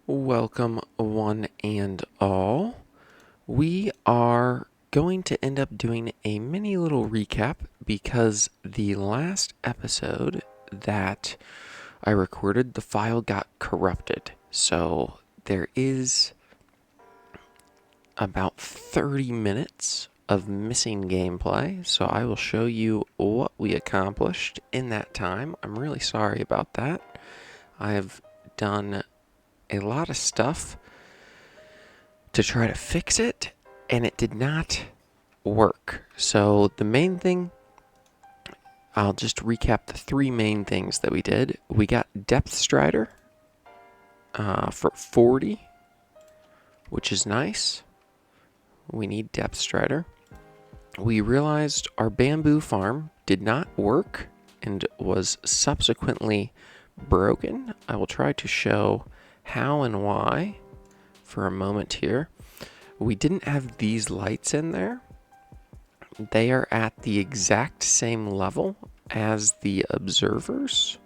Welcome, one and all. We are going to end up doing a mini little recap because the last episode that I recorded, the file got corrupted. So there is about 30 minutes of missing gameplay. So I will show you what we accomplished in that time. I'm really sorry about that. I have done a lot of stuff to try to fix it, and it did not work. So the main thing, I'll just recap the three main things that we did. We got Depth Strider for 40, which is nice. We need Depth Strider. We realized our bamboo farm did not work and was subsequently broken. I will try to show how and why for a moment here. We didn't have these lights in there. They are at the exact same level as the observers.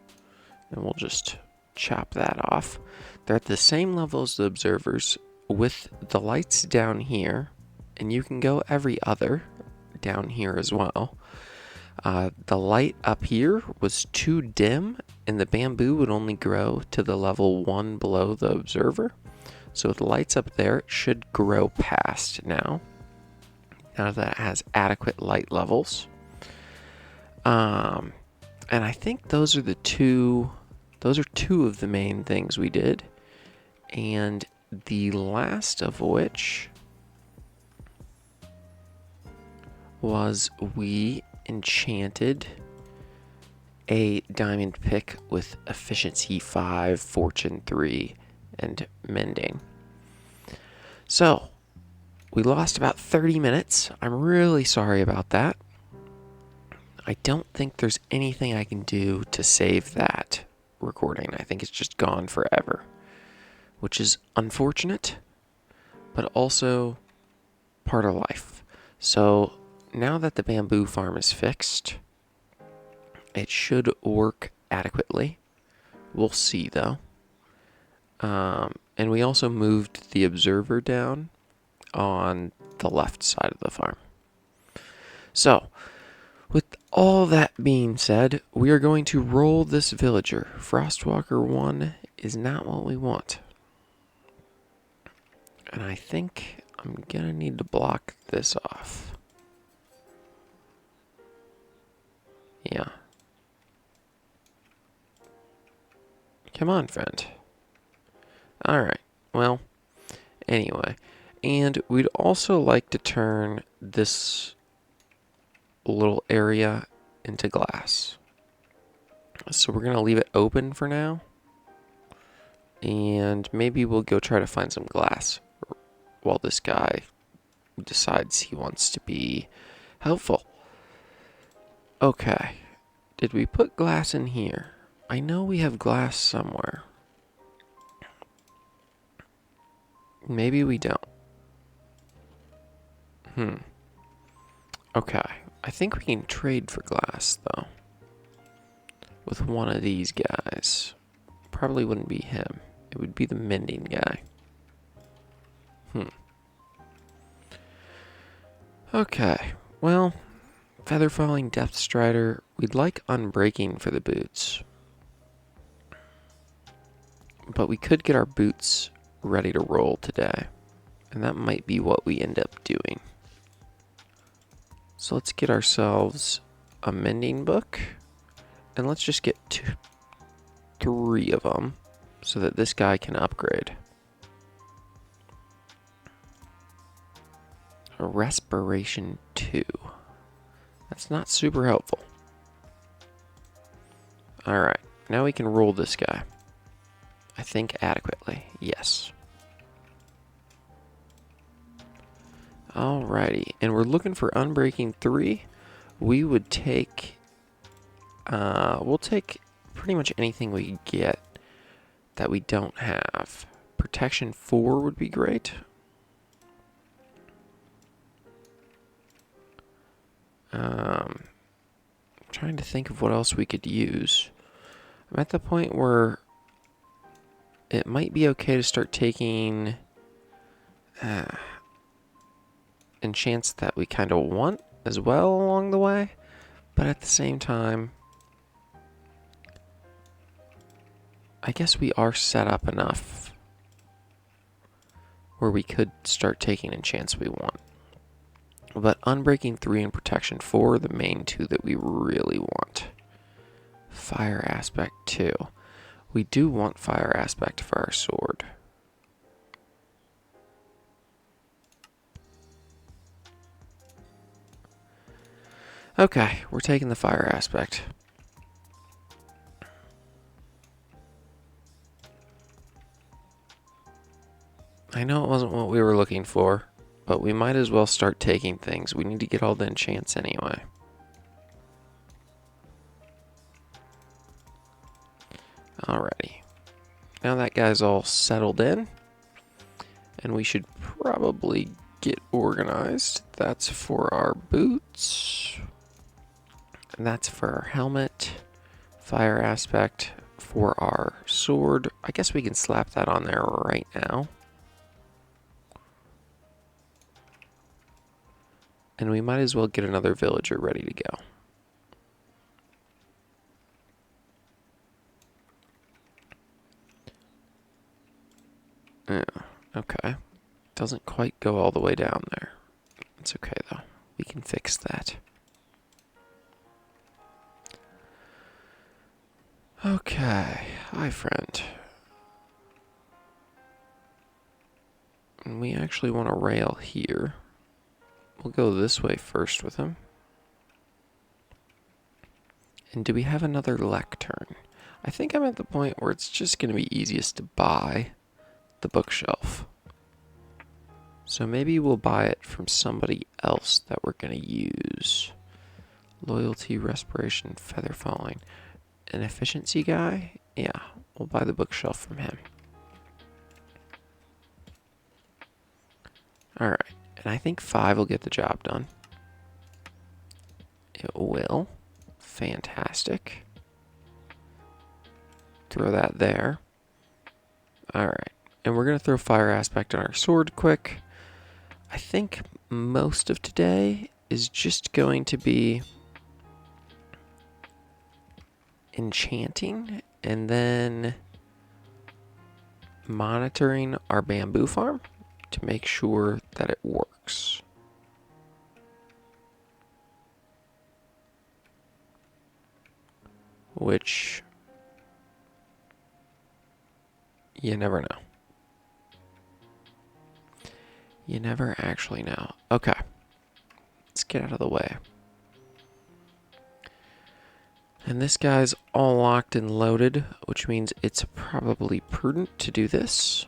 And we'll just chop that off. They're at the same level as the observers with the lights down here. And you can go every other down here as well. The light up here was too dim, and the bamboo would only grow to the level 1 below the observer. So with the lights up there, it should grow past now that it has adequate light levels. And I think those are two of the main things we did. And the last of which was we enchanted a diamond pick with efficiency 5, fortune 3, and mending. So we lost about 30 minutes. I'm really sorry about that. I don't think there's anything I can do to save that recording. I think it's just gone forever, which is unfortunate, but also part of life. So now that the bamboo farm is fixed, it should work adequately. We'll see, though. And we also moved the observer down on the left side of the farm. So, with all that being said, we are going to roll this villager. Frostwalker 1 is not what we want. And I think I'm going to need to block this off. Yeah. Come on, friend. Alright, well, anyway. And we'd also like to turn this little area into glass. So we're going to leave it open for now. And maybe we'll go try to find some glass while this guy decides he wants to be helpful. Okay. Did we put glass in here? I know we have glass somewhere. Maybe we don't. Okay. I think we can trade for glass, though. With one of these guys. Probably wouldn't be him. It would be the mending guy. Okay. Well, feather falling, depth strider. We'd like unbreaking for the boots. But we could get our boots ready to roll today. And that might be what we end up doing. So let's get ourselves a mending book. And let's just get 3 of them so that this guy can upgrade. A respiration 2. That's not super helpful. Alright, now we can roll this guy. I think adequately, yes. Alrighty, and we're looking for Unbreaking 3. We would take... we'll take pretty much anything we can get that we don't have. Protection 4 would be great. I'm trying to think of what else we could use. I'm at the point where it might be okay to start taking enchants that we kind of want as well along the way. But at the same time, I guess we are set up enough where we could start taking enchants we want. But Unbreaking 3 and Protection 4 are the main two that we really want. Fire Aspect 2. We do want Fire Aspect for our sword. Okay, we're taking the Fire Aspect. I know it wasn't what we were looking for, but we might as well start taking things. We need to get all the enchants anyway. Alrighty. Now that guy's all settled in, and we should probably get organized. That's for our boots. And that's for our helmet. Fire Aspect for our sword. I guess we can slap that on there right now. And we might as well get another villager ready to go. Yeah, okay. Doesn't quite go all the way down there. It's okay though. We can fix that. Okay. Hi, friend. And we actually want to rail here. We'll go this way first with him. And do we have another lectern? I think I'm at the point where it's just going to be easiest to buy the bookshelf. So maybe we'll buy it from somebody else that we're going to use. Loyalty, respiration, feather falling. An efficiency guy? Yeah, we'll buy the bookshelf from him. Alright, and I think 5 will get the job done. It will. Fantastic. Throw that there. Alright, and we're going to throw Fire Aspect on our sword quick. I think most of today is just going to be enchanting and then monitoring our bamboo farm to make sure that it works. Which you never know. You never actually know. Okay. Let's get out of the way. And this guy's all locked and loaded, which means it's probably prudent to do this.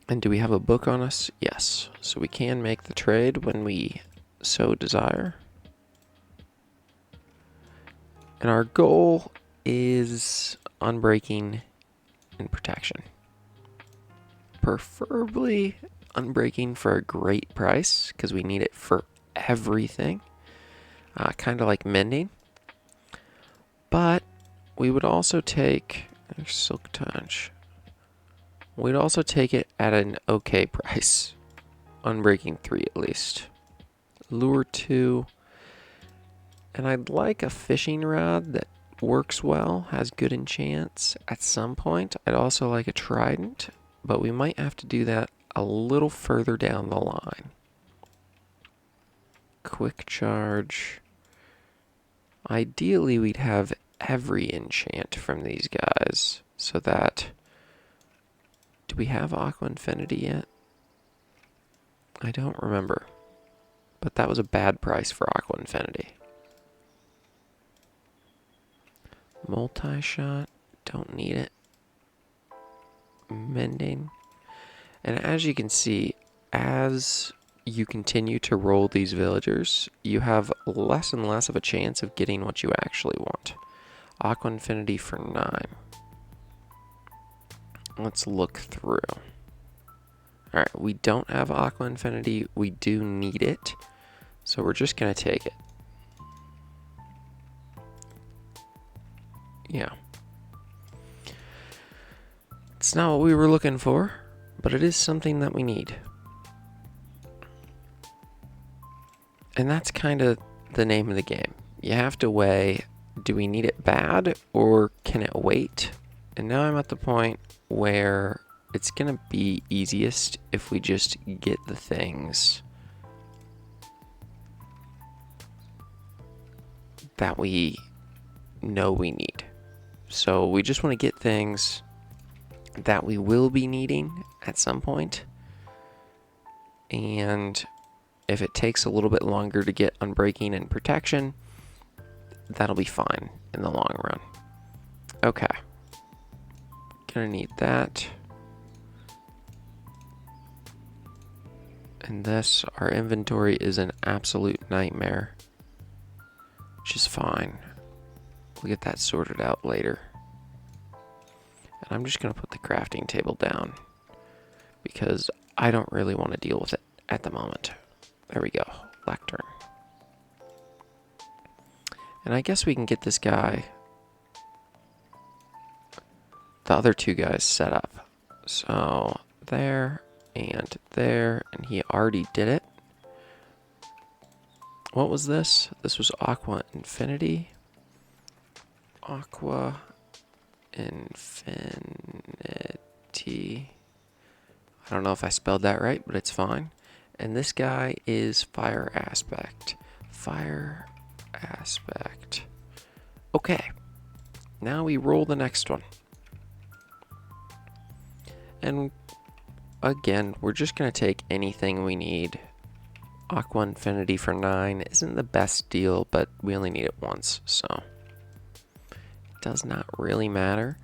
And do we have a book on us? Yes. So we can make the trade when we so desire. And our goal is Unbreaking and Protection. Preferably Unbreaking for a great price, because we need it for everything. Kind of like Mending. But we would also take Silk Touch. We'd also take it at an okay price. Unbreaking 3 at least. Lure 2. And I'd like a fishing rod that works well, has good enchants at some point. I'd also like a trident, but we might have to do that a little further down the line. Quick charge. Ideally, we'd have every enchant from these guys so that... Do we have Aqua Infinity yet? I don't remember. But that was a bad price for Aqua Infinity. Multi-shot. Don't need it. Mending. And as you can see, as you continue to roll these villagers, you have less and less of a chance of getting what you actually want. Aqua Infinity for 9. Let's look through. Alright, we don't have Aqua Infinity. We do need it. So we're just going to take it. Yeah. It's not what we were looking for, but it is something that we need. And that's kind of the name of the game. You have to weigh, do we need it bad or can it wait? And now I'm at the point where it's going to be easiest if we just get the things that we know we need. So we just want to get things that we will be needing at some point. And if it takes a little bit longer to get unbreaking and protection, that'll be fine in the long run. Okay. Gonna need that. And this, our inventory is an absolute nightmare. Which is fine. We'll get that sorted out later. And I'm just gonna put the crafting table down because I don't really want to deal with it at the moment. There we go, lectern. And I guess we can get this guy, the other two guys set up. So there and there, and he already did it. What was this? This was Aqua Infinity. Aqua Infinity. I don't know if I spelled that right, but it's fine. And this guy is Fire Aspect. Fire Aspect. Okay. Now we roll the next one. And again, we're just going to take anything we need. Aqua Infinity for 9 isn't the best deal, but we only need it once, so it does not really matter.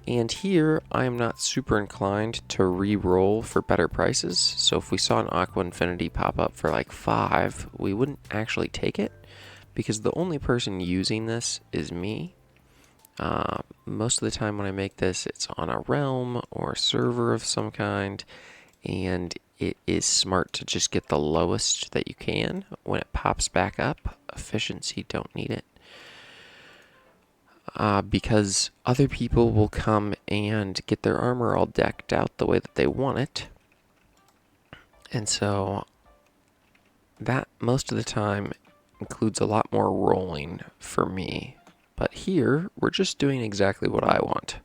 And here, I am not super inclined to re-roll for better prices, so if we saw an Aqua Infinity pop up for like 5, we wouldn't actually take it, because the only person using this is me. Most of the time when I make this, it's on a realm or a server of some kind, and it is smart to just get the lowest that you can. When it pops back up, efficiency, don't need it. Because other people will come and get their armor all decked out the way that they want it. And so that most of the time includes a lot more rolling for me. But here, we're just doing exactly what I want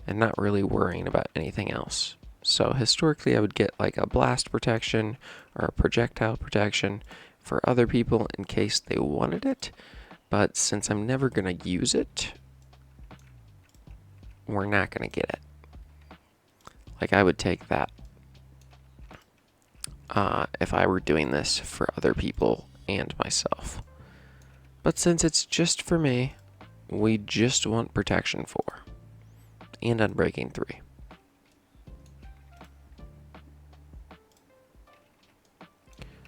and not really worrying about anything else. So historically, I would get like a blast protection or a projectile protection for other people in case they wanted it. But since I'm never going to use it, we're not going to get it. Like, I would take that if I were doing this for other people and myself. But since it's just for me, we just want protection 4 and unbreaking 3.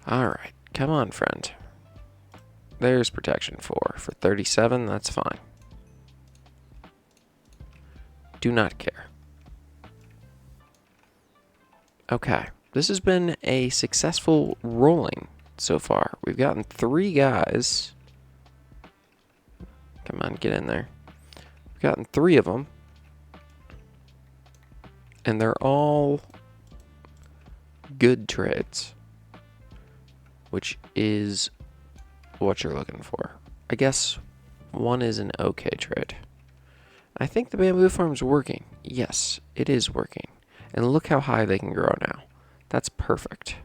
Alright, come on, friend. There's protection 4 for 37, that's fine. Do not care. Okay, this has been a successful rolling so far. We've gotten 3 guys. Come on, get in there. We've gotten 3 of them. And they're all good trades, which is what you're looking for. I guess one is an okay trade. I think the bamboo farm's working. Yes, it is working. And look how high they can grow now. That's perfect.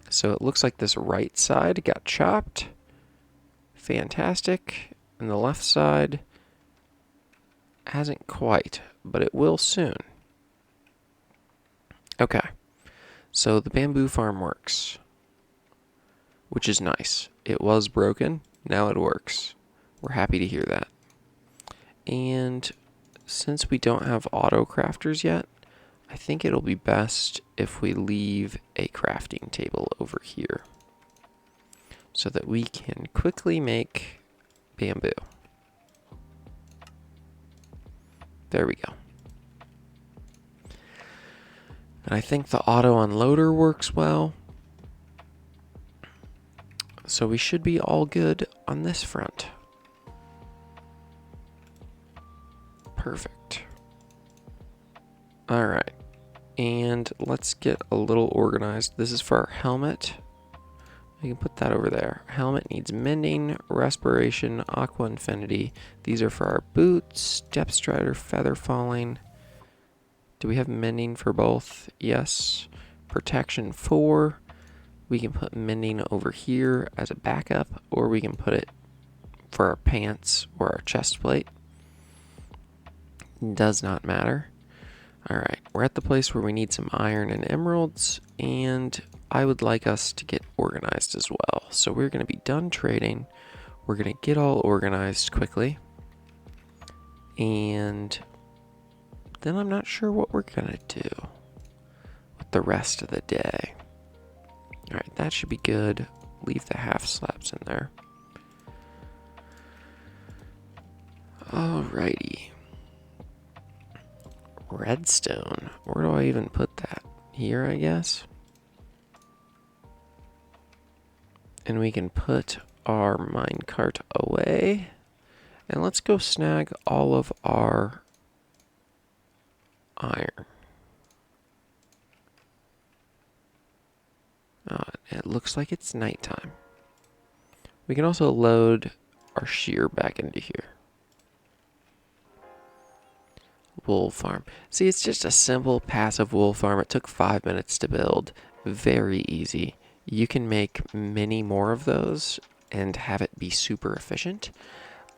So it looks like this right side got chopped. Fantastic. And the left side hasn't quite, but it will soon. Okay. So the bamboo farm works, which is nice. It was broken. Now it works. We're happy to hear that. And since we don't have auto crafters yet, I think it'll be best if we leave a crafting table over here so that we can quickly make bamboo. There we go. And I think the auto unloader works well. So we should be all good on this front. Perfect. Alright, and let's get a little organized. This is for our helmet. We can put that over there. Helmet needs mending, respiration, aqua infinity. These are for our boots, depth strider, feather falling. Do we have mending for both? Yes. Protection 4. We can put mending over here as a backup, or we can put it for our pants or our chest plate. Does not matter. Alright, we're at the place where we need some iron and emeralds, and I would like us to get organized as well. So we're going to be done trading. We're going to get all organized quickly. And then I'm not sure what we're going to do with the rest of the day. Alright, that should be good. Leave the half slabs in there. Alrighty. Redstone. Where do I even put that? Here, I guess. And we can put our minecart away. And let's go snag all of our iron. It looks like it's nighttime. We can also load our shear back into here. Wool farm. See, it's just a simple passive wool farm. It took 5 minutes to build. Very easy. You can make many more of those and have it be super efficient.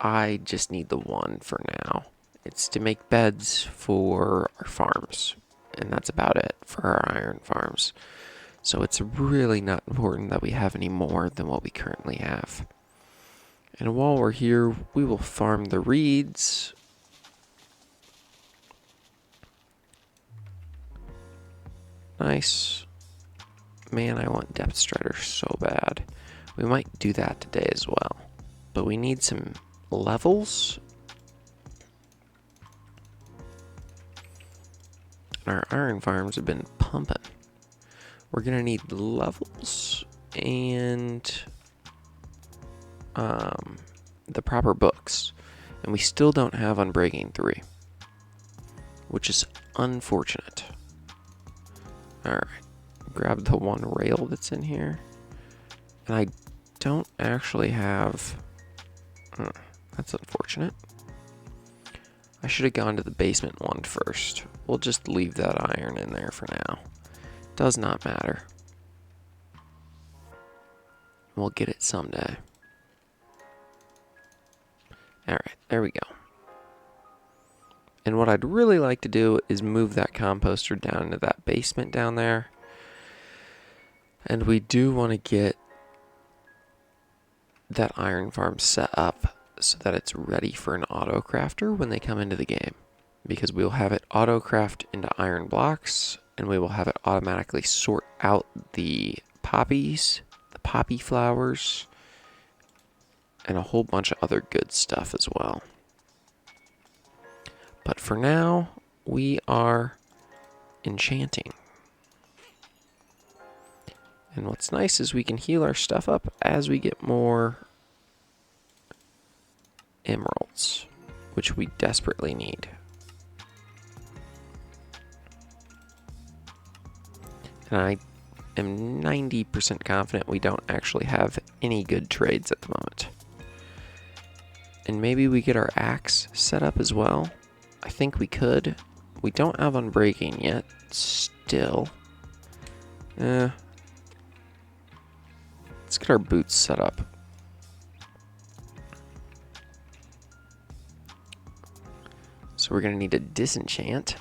I just need the one for now. It's to make beds for our farms, and that's about it for our iron farms. So it's really not important that we have any more than what we currently have. And while we're here, we will farm the reeds. Nice. Man, I want depth strider so bad. We might do that today as well. But we need some levels. Our iron farms have been pumping. We're going to need levels and the proper books. And we still don't have Unbreaking 3, which is unfortunate. Alright, grab the one rail that's in here. And I don't actually have... that's unfortunate. I should have gone to the basement one first. We'll just leave that iron in there for now. Does not matter. We'll get it someday. Alright, there we go. And what I'd really like to do is move that composter down into that basement down there. And we do want to get that iron farm set up so that it's ready for an auto crafter when they come into the game. Because we'll have it auto craft into iron blocks, and we will have it automatically sort out the poppies, the poppy flowers, and a whole bunch of other good stuff as well. But for now, we are enchanting. And what's nice is we can heal our stuff up as we get more emeralds, which we desperately need. And I am 90% confident we don't actually have any good trades at the moment. And maybe we get our axe set up as well. I think we could. We don't have Unbreaking yet, still. Let's get our boots set up. So we're going to need to disenchant.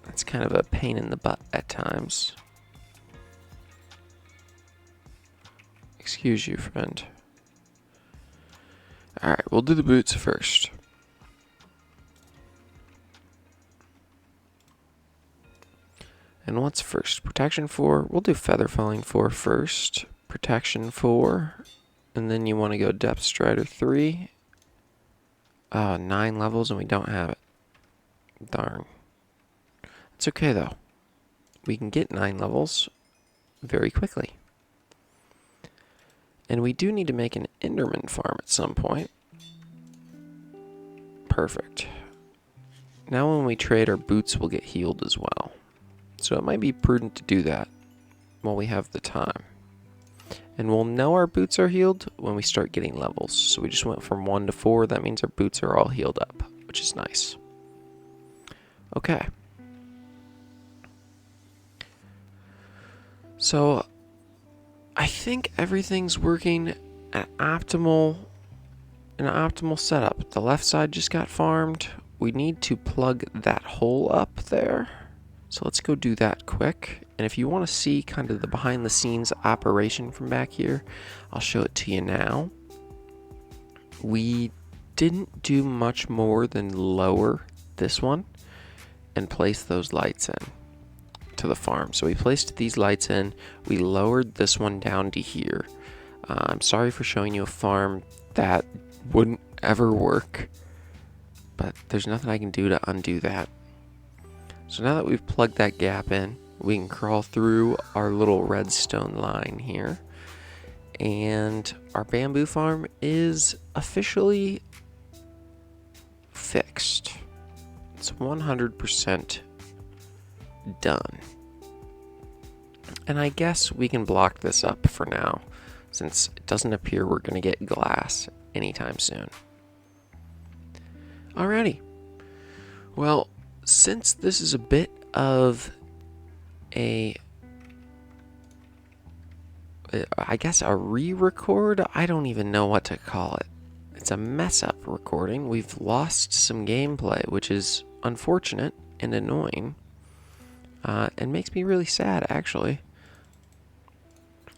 That's kind of a pain in the butt at times. Excuse you, friend. Alright, we'll do the boots first. And what's first? Protection 4. We'll do feather falling 4 first. Protection 4. And then you want to go depth strider 3. 9 levels and we don't have it. Darn. It's okay though. We can get 9 levels very quickly. And we do need to make an Enderman farm at some point. Perfect. Now when we trade, our boots will get healed as well. So it might be prudent to do that while we have the time. And we'll know our boots are healed when we start getting levels. So we just went from 1 to 4. That means our boots are all healed up, which is nice. Okay. So I think everything's working at an optimal setup. The left side just got farmed. We need to plug that hole up there. So let's go do that quick. And if you want to see kind of the behind the scenes operation from back here, I'll show it to you now. We didn't do much more than lower this one and place those lights in to the farm. So we placed these lights in, we lowered this one down to here. I'm sorry for showing you a farm that wouldn't ever work, but there's nothing I can do to undo that. So now that we've plugged that gap in, we can crawl through our little redstone line here, and our bamboo farm is officially fixed. It's 100% done. And I guess we can block this up for now, since it doesn't appear we're going to get glass anytime soon. Alrighty. Well, since this is a bit of I guess a re-record, I don't even know what to call it. It's a mess-up recording. We've lost some gameplay, which is unfortunate and annoying, and makes me really sad, actually.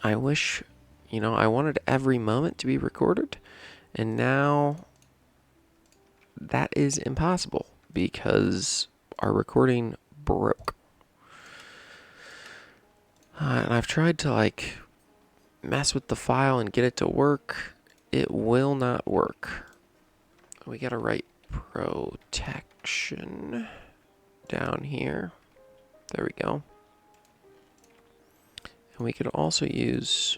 I wish, I wanted every moment to be recorded, and now that is impossible because our recording broke. And I've tried to, mess with the file and get it to work. It will not work. We gotta write protection down here. There we go. And we could also use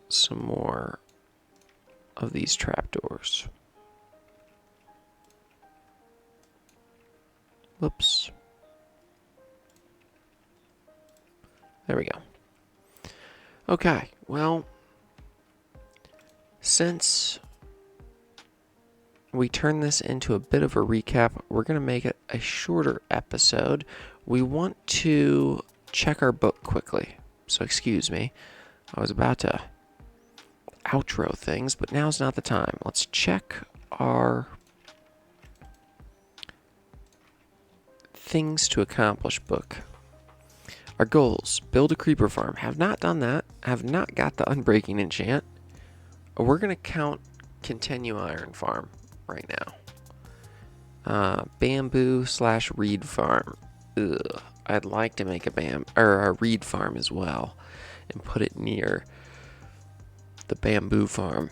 some more of these trapdoors. Whoops. There we go. Okay, well, since we turn this into a bit of a recap, we're going to make it a shorter episode. We want to check our book quickly. So excuse me. I was about to outro things, but now's not the time. Let's check our things to accomplish book. Our goals: build a creeper farm. Have not done that. Have not got the unbreaking enchant. We're going to count continue iron farm right now. Bamboo/reed farm. Ugh. I'd like to make a reed farm as well and put it near the bamboo farm.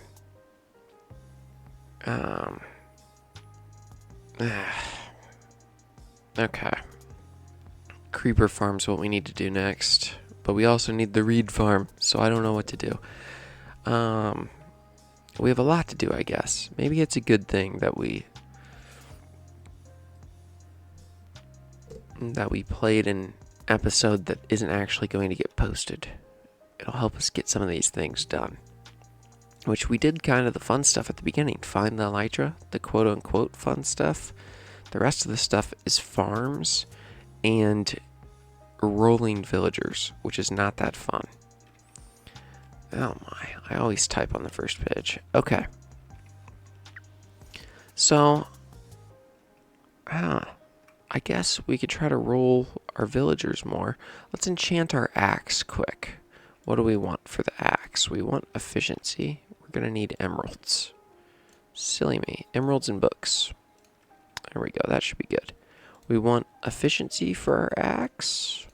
Okay. Creeper farm's what we need to do next, but we also need the reed farm, so I don't know what to do. We have a lot to do, I guess. Maybe it's a good thing that we played an episode that isn't actually going to get posted. It'll help us get some of these things done, which we did kind of the fun stuff at the beginning. Find the elytra, the quote-unquote fun stuff. The rest of the stuff is farms and rolling villagers, which is not that fun. Oh my, I always type on the first page. Okay. So, I guess we could try to roll our villagers more. Let's enchant our axe quick. What do we want for the axe? We want efficiency. We're going to need emeralds. Silly me. Emeralds and books. There we go. That should be good. We want efficiency for our axe.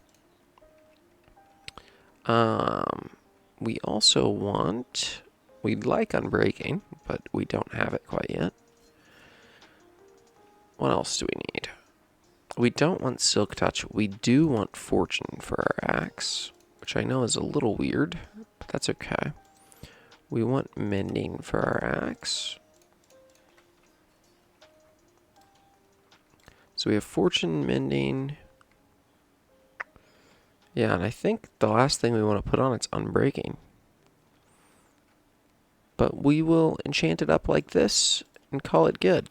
We also want... We'd like unbreaking, but we don't have it quite yet. What else do we need? We don't want silk touch. We do want fortune for our axe, which I know is a little weird, but that's okay. We want mending for our axe. So we have fortune mending. Yeah, and I think the last thing we want to put on it's unbreaking. But we will enchant it up like this and call it good.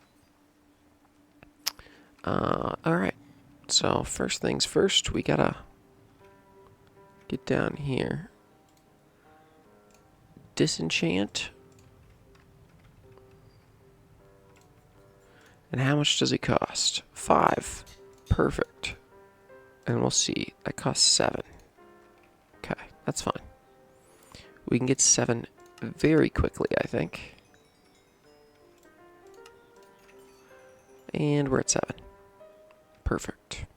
Alright. So first things first, we gotta get down here. Disenchant. And how much does it cost? 5. Perfect. And we'll see. That costs 7. Okay, that's fine. We can get 7 very quickly, I think. And we're at 7. Perfect.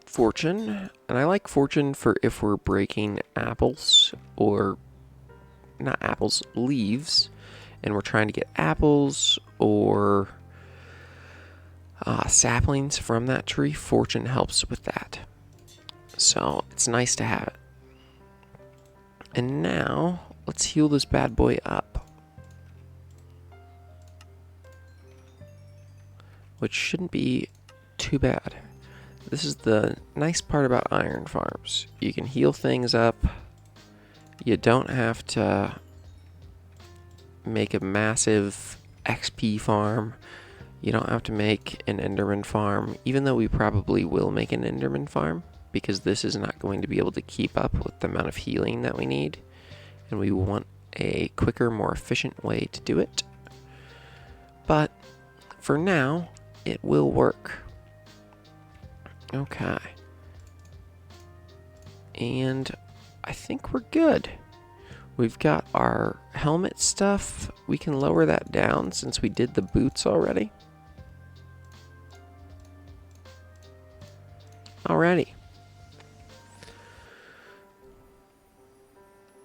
Fortune. And I like fortune for if we're breaking apples, or not apples, leaves, and we're trying to get apples or saplings from that tree. Fortune helps with that. So it's nice to have it. And now, let's heal this bad boy up. Which shouldn't be too bad. This is the nice part about iron farms. You can heal things up. You don't have to make a massive XP farm. You don't have to make an Enderman farm, even though we probably will make an Enderman farm, because this is not going to be able to keep up with the amount of healing that we need. And we want a quicker, more efficient way to do it. But for now, it will work. Okay. And I think we're good. We've got our helmet stuff. We can lower that down since we did the boots already. Alrighty.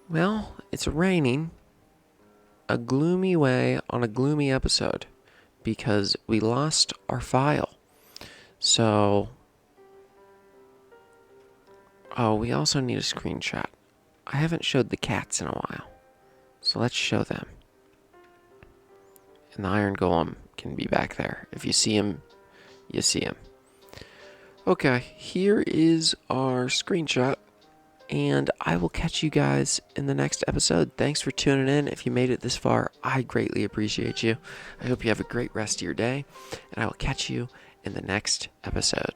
Well, it's raining a gloomy way on a gloomy episode because we lost our file. So, we also need a screenshot. I haven't showed the cats in a while, so let's show them. And the iron golem can be back there. If you see him, you see him. Okay, here is our screenshot, and I will catch you guys in the next episode. Thanks for tuning in. If you made it this far, I greatly appreciate you. I hope you have a great rest of your day, and I will catch you in the next episode.